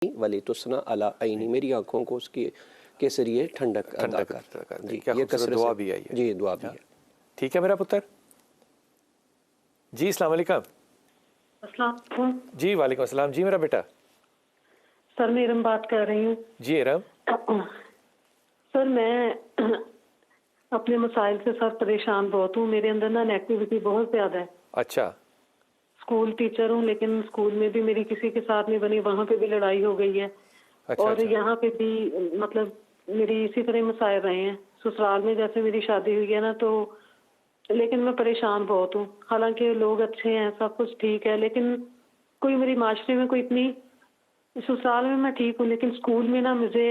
वली तुसना अला आईनी, मेरी आंखों को उसकी के जरिए ठंडक अदा कर। जी, क्या ये खूबसूरत दुआ भी आई है। जी, दुआ भी है। ठीक है मेरा पुत्र जी। अस्सलाम वालेकुम। अस्सलाम वालेकुम। जी वालेकुम अस्सलाम। जी मेरा बेटा। सर मैं इरम बात कर रही हूँ। जी इरम। सर मैं अपने मसाइल से सर परेशान बहुत हूँ। मेरे अंदर ना नेगेटिविटी बहुत ज्यादा है। अच्छा। स्कूल टीचर हूँ, लेकिन स्कूल में भी मेरी किसी के साथ नहीं बनी, वहाँ पे भी लड़ाई हो गई है। अच्छा, और अच्छा। यहाँ पे भी मतलब मेरी इसी तरह मसाइल रहे हैं। ससुराल में जैसे मेरी शादी हुई है ना, तो लेकिन मैं परेशान बहुत हूँ। हालांकि लोग अच्छे हैं, सब कुछ ठीक है, लेकिन कोई मेरी माशरे में कोई इतनी, ससुराल में मैं ठीक हूँ लेकिन स्कूल में ना मुझे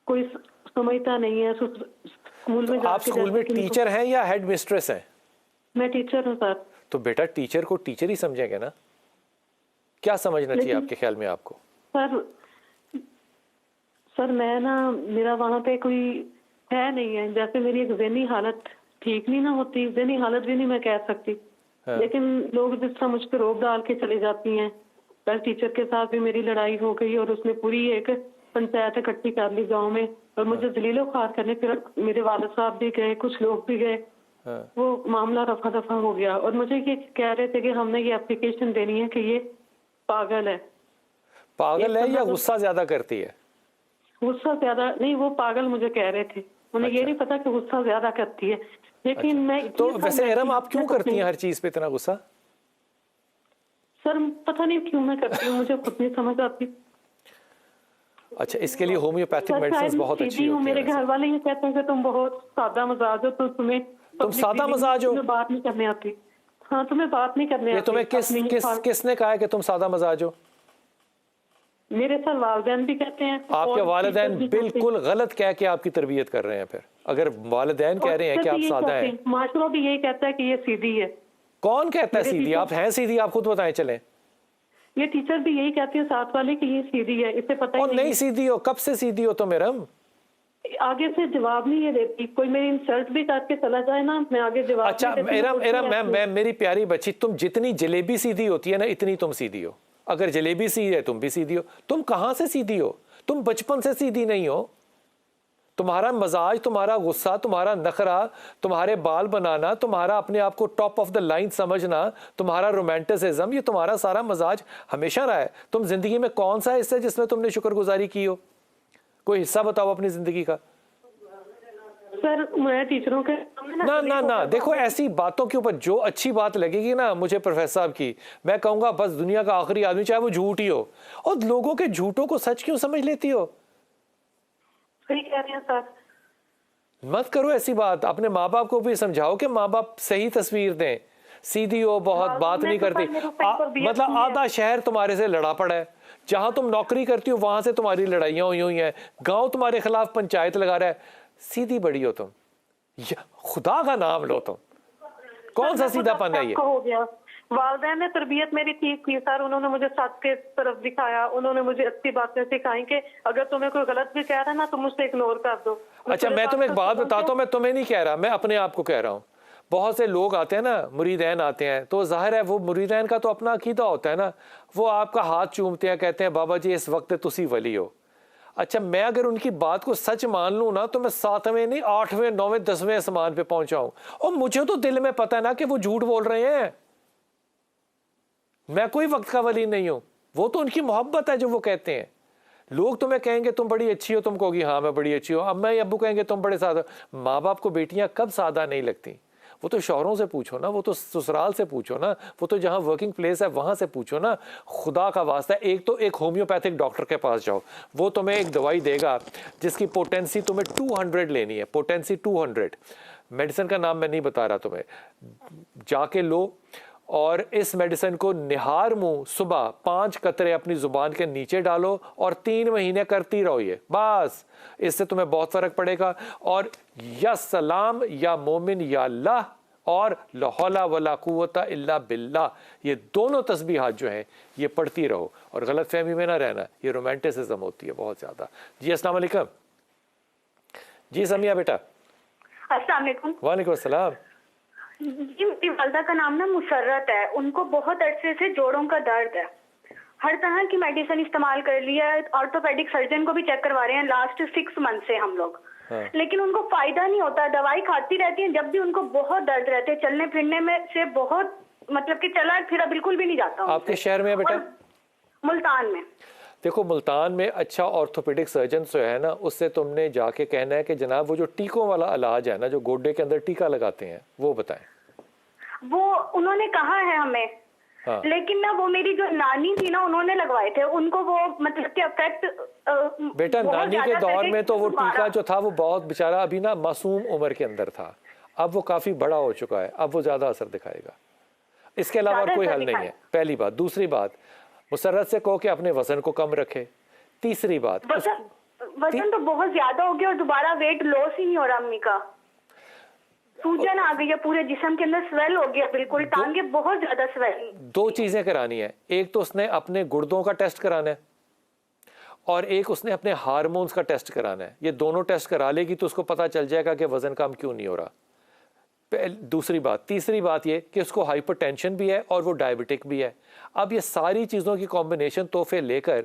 कोई समझता नहीं है। स्कूल में तो आप स्कूल में टीचर हैं या हेड मिस्ट्रेस हैं? मैं टीचर हूँ सर। तो बेटा टीचर को टीचर ही समझेंगे ना। क्या समझना चाहिए आपके ख्याल में आपको? सर मैं ना, मेरा वहाँ पे कोई है नहीं है। जैसे मेरी एक ज़हनी हालत ठीक नहीं ना होती, ज़हनी हालत भी नहीं मैं कह सकती। हाँ। लेकिन लोग जिस तरह मुझ पर रोक डाल के चले जाती हैं। कल टीचर के साथ भी मेरी लड़ाई हो गई और उसने पूरी एक पंचायत इकट्ठी कर ली गांव में, और मुझे जलीलो खार करने, फिर मेरे वालिद साहब भी गए, कुछ लोग भी गए। हाँ। वो मामला रफा दफा हो गया और मुझे ये कह रहे थे कि हमने ये एप्लीकेशन देनी है कि ये पागल है। पागल है या गुस्सा ज्यादा करती है? गुस्सा ज्यादा नहीं, वो पागल मुझे कह रहे थे। उन्हें ये नहीं पता कि गुस्सा ज्यादा करती है। लेकिन मैं तो वैसे इरम आप क्यों करती हैं हर चीज पे इतना गुस्सा? सर पता नहीं क्यों मैं करती हूँ, मुझे खुद नहीं समझ आती। अच्छा, इसके लिए होम्योपैथिक मेडिसिन बहुत अच्छी होती है। मेरे घर वाले ये कहते हैं कि तुम बहुत सादा मजाज हो, तो तुम सादा मजाज हो, तुम्हें बात नहीं करने आती। हाँ, तुम्हें बात नहीं करने आती। तुम्हें किसने कहा है कि तुम सादा मजाज हो? मेरे सर वालिदैन भी कहते हैं। आपके वालिदैन बिल्कुल गलत कह के आपकी तरबियत कर रहे हैं। फिर अगर वालिदैन कह रहे हैं कि आप सादा हैं, माशरा भी यही कहता है कि ये सीधी है। कौन कहता है सीधी? आप हैं सीधी? आप खुद बताएं चलें। ये टीचर भी यही कहती है साथ वाले कि ये सीधी है, इसे पता ही नहीं सीधी हो। कब से सीधी हो तुम इरम? आगे से जवाब नहीं ये देती। कोई मेरी इंसल्ट भी करके चला जाए ना, मैं आगे जवाब अच्छा इरम मैं मेरी प्यारी बच्ची, तुम जितनी जलेबी सीधी होती है ना, इतनी तुम सीधी हो। अगर जलेबी सीधी है तुम भी सीधी हो। तुम कहां से सीधी हो? तुम बचपन से सीधी नहीं हो। तुम्हारा मजाज, तुम्हारा गुस्सा, तुम्हारा नखरा, तुम्हारे बाल बनाना, तुम्हारा अपने आप को टॉप ऑफ द लाइन समझना, तुम्हारा रोमांटिसिज्म, ये तुम्हारा सारा मजाज हमेशा रहा है। तुम जिंदगी में कौन सा हिस्सा है जिसमें तुमने शुक्रगुजारी की हो? कोई हिस्सा बताओ अपनी जिंदगी का। सर मैं टीचरों के ना देखो, ऐसी बातों के ऊपर जो अच्छी बात लगेगी ना मुझे प्रोफेसर साहब की, मैं कहूंगा बस दुनिया का आखिरी आदमी, चाहे वो झूठ ही हो। और लोगों के झूठों को सच क्यों समझ लेती हो? सही कह रहे हैं सर। मत करो ऐसी बात। अपने माँ बाप को भी समझाओ कि माँ बाप सही तस्वीर दें। सीधी हो, बहुत बात नहीं करती। मतलब आधा शहर तुम्हारे से लड़ा पड़ा है। जहां तुम नौकरी करती हो वहां से तुम्हारी लड़ाइयां हुई हैं। गांव तुम्हारे खिलाफ पंचायत लगा रहा है। सीधी बड़ी हो तुम, खुदा का नाम लो तुम। कौन सा सीधापन है ये? हो गया। वालिदैन ने तरबियत मेरी ठीक की सर। उन्होंने मुझे सच के तरफ दिखाया। उन्होंने मुझे अच्छी बातें सिखाई कि अगर तुम्हें कोई गलत भी कह रहा है ना, तुम उससे इग्नोर कर दो। अच्छा, मैं तुम्हें एक बात बताता हूँ। मैं तुम्हें नहीं कह रहा, मैं अपने आप को कह रहा हूँ। बहुत से लोग आते हैं ना, मुरीदैन आते हैं, तो जाहिर है वो मुरीदैन का तो अपना अकीदा होता है ना। वो आपका हाथ चूमते हैं, कहते हैं बाबा जी इस वक्त तुसी वली हो। अच्छा, मैं अगर उनकी बात को सच मान लूं ना, तो मैं 7वें नहीं 8वें 9वें 10वें आसमान पे पहुंचाऊं। और मुझे तो दिल में पता है ना कि वो झूठ बोल रहे हैं। मैं कोई वक्त का वली नहीं हूं। वो तो उनकी मोहब्बत है जो वो कहते हैं। लोग तुम्हें कहेंगे तुम बड़ी अच्छी हो, तुम कहोगी हाँ मैं बड़ी अच्छी हूँ। अब मैं अब्बू कहेंगे तुम बड़े सादा। माँ बाप को बेटियां कब सादा नहीं लगती? वो तो शौहरों से पूछो ना, वो तो ससुराल से पूछो ना, वो तो जहाँ वर्किंग प्लेस है वहाँ से पूछो ना। खुदा का वास्ता एक तो एक होम्योपैथिक डॉक्टर के पास जाओ, वो तुम्हें एक दवाई देगा जिसकी पोटेंसी तुम्हें 200 लेनी है। पोटेंसी 200। मेडिसिन का नाम मैं नहीं बता रहा तुम्हें, जाके लो। और इस मेडिसिन को निहार मुंह सुबह 5 कतरे अपनी जुबान के नीचे डालो और 3 महीने करती रहो ये, बस। इससे तुम्हें बहुत फर्क पड़ेगा। और या सलाम या मोमिन या अल्लाह और ला हौला वला कुव्वता इल्ला बिल्लाह, ये दोनों तस्बीहात जो हैं ये पढ़ती रहो और गलत फहमी में ना रहना। ये रोमांटिसिज्म होती है बहुत ज्यादा। जी अस्सलाम वालेकुम। जी समिया बेटा। अस्सलाम वालेकुम। वालेकुम अस्सलाम। जी मेरी वालदा का नाम ना मुसर्रत है। उनको बहुत अरसे से जोड़ों का दर्द है। हर तरह की मेडिसिन इस्तेमाल कर लिया है, ऑर्थोपेडिक सर्जन को भी चेक करवा रहे हैं लास्ट 6 मंथ से हम लोग। हाँ। लेकिन उनको फायदा नहीं होता, दवाई खाती रहती हैं, जब भी उनको बहुत दर्द रहते हैं, चलने फिरने में से बहुत मतलब कि चला फिरा बिल्कुल भी नहीं जाता उनसे। आपके शहर में है बेटा? और मुल्तान में। देखो मुल्तान में अच्छा ऑर्थोपेडिक सर्जन जो है ना, उससे तुमने जाके कहना है कि जनाब वो जो टीकों वाला इलाज है ना, जो गोड्डे के अंदर टीका लगाते हैं, वो बताएं। वो उन्होंने कहा है हमें। हाँ। लेकिन ना वो मेरी जो नानी थी ना, उन्होंने लगवाए थे, उनको वो मतलब कि अफेक्ट बेटा नानी के दौर में तो वो टीका जो था वो बहुत बेचारा अभी ना मासूम उम्र के अंदर था, अब वो काफी बड़ा हो चुका है, अब वो ज्यादा असर दिखाएगा। इसके अलावा और कोई हल नहीं है, पहली बात। दूसरी बात, मुसर्रत से कहो कि अपने वजन को कम रखे। तीसरी बात, वजन तो बहुत ज्यादा हो गया और दोबारा वेट लॉस ही नहीं हो रहा अम्मी का। सूजन आ गई है पूरे जिस्म के अंदर, स्वेल हो गया बिल्कुल, टांगे बहुत ज्यादा स्वेल। 2 चीजें करानी है, एक तो उसने अपने गुर्दों का टेस्ट कराना है और एक उसने अपने हार्मोन्स का टेस्ट कराना है। ये दोनों टेस्ट करा लेगी तो उसको पता चल जाएगा कि वजन कम क्यों नहीं हो रहा। दूसरी बात, तीसरी बात ये कि उसको हाइपरटेंशन भी है और वो डायबिटिक भी है। अब ये सारी चीज़ों की कॉम्बिनेशन तोहफे लेकर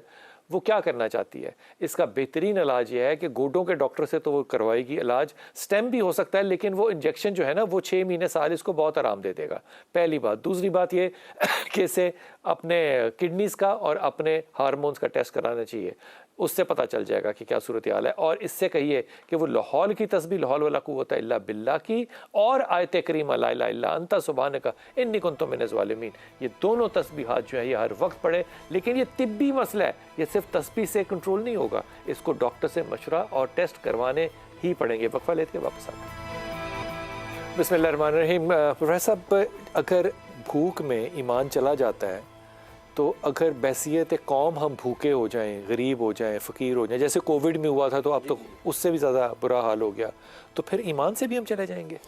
वो क्या करना चाहती है, इसका बेहतरीन इलाज ये है कि गोडों के डॉक्टर से तो वो करवाएगी इलाज, स्टेम भी हो सकता है, लेकिन वो इंजेक्शन जो है ना वो 6 महीने साल इसको बहुत आराम दे देगा। पहली बात। दूसरी बात ये कि इसे अपने किडनीज का और अपने हार्मोन्स का टेस्ट कराना चाहिए, उससे पता चल जाएगा कि क्या सूरत हाल है। और इससे कहिए कि वो लाहौल की तस्बीह, लाहौल वाला कुव्वत इल्ला बिल्लाह की, और आयत करीमा ला इलाहा इल्ला अंता सुब्हानका इन्नी कुन्तु मिनज़ ज़ालिमीन, ये दोनों तस्बीहात जो है ये हर वक्त पढ़े। लेकिन ये तिब्बी मसला है, ये सिर्फ तस्बीह से कंट्रोल नहीं होगा, इसको डॉक्टर से मशवरा और टेस्ट करवाने ही पड़ेंगे। वक्फा लेते के वापस आते हैं। बिस्मिल्लाहिर्रहमानिर्रहीम। प्रोफेसर साहब, अगर भूख में ईमान चला जाता है तो अगर बैसियत कौम हम भूखे हो जाएं, गरीब हो जाएं, फ़कीर हो जाएं, जैसे कोविड में हुआ था तो अब तो उससे भी ज़्यादा बुरा हाल हो गया, तो फिर ईमान से भी हम चले जाएंगे?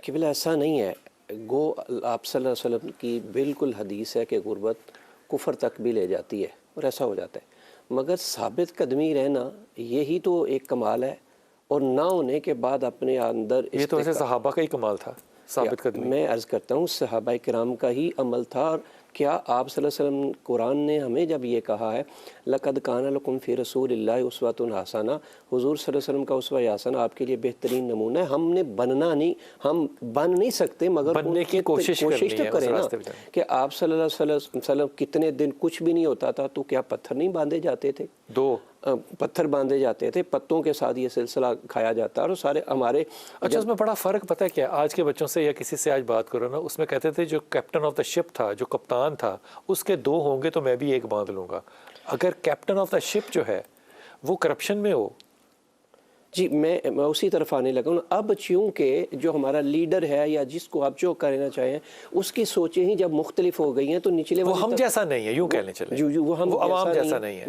केवल ऐसा नहीं है, गो आप सल्लल्लाहु अलैहि वसल्लम की बिल्कुल हदीस है कि गुर्बत कुफर तक भी ले जाती है और ऐसा हो जाता है। मगर साबित कदमी रहना यही तो एक कमाल है, और ना होने के बाद अपने अंदर ये तो ऐसे सहाबा का ही कमाल था, साबित कदमी। मैं अर्ज़ करता हूँ सहाबा किराम का ही अमल था। और क्या आप सल्लल्लाहु अलैहि वसल्लम, कुरान ने हमें जब ये कहा है लक़द कान लकुम फ़ी रसूलिल्लाहि उस्वतुन हसना, हुज़ूर सल्लल्लाहु अलैहि वसल्लम का उस्वा हसना आपके लिए बेहतरीन नमूना है। हमने बनना नहीं, हम बन नहीं सकते, मगर बनने की कोशिश तो है करें ना कि आप सल्लल्लाहु अलैहि वसल्लम कितने दिन कुछ भी नहीं होता था तो क्या पत्थर नहीं बांधे जाते थे? 2 पत्थर बांधे जाते थे, पत्तों के साथ ये सिलसिला खाया जाता और सारे हमारे। अच्छा, उसमें बड़ा फ़र्क पता है क्या, आज के बच्चों से या किसी से आज बात करो ना, उसमें कहते थे जो कैप्टन ऑफ द शिप था, जो कप्तान था, उसके 2 होंगे तो मैं भी 1 बांध लूँगा। अगर कैप्टन ऑफ द शिप जो है वो करप्शन में हो। जी, मैं उसी तरफ आने लगा हूँ। अब चूँकि जो हमारा लीडर है या जिसको आप जो करना चाहें उसकी सोचें ही जब मुख्तलिफ हो गई हैं तो निचले वो हम जैसा नहीं है, यूँ कहने चले, वो हम आवाम जैसा नहीं है।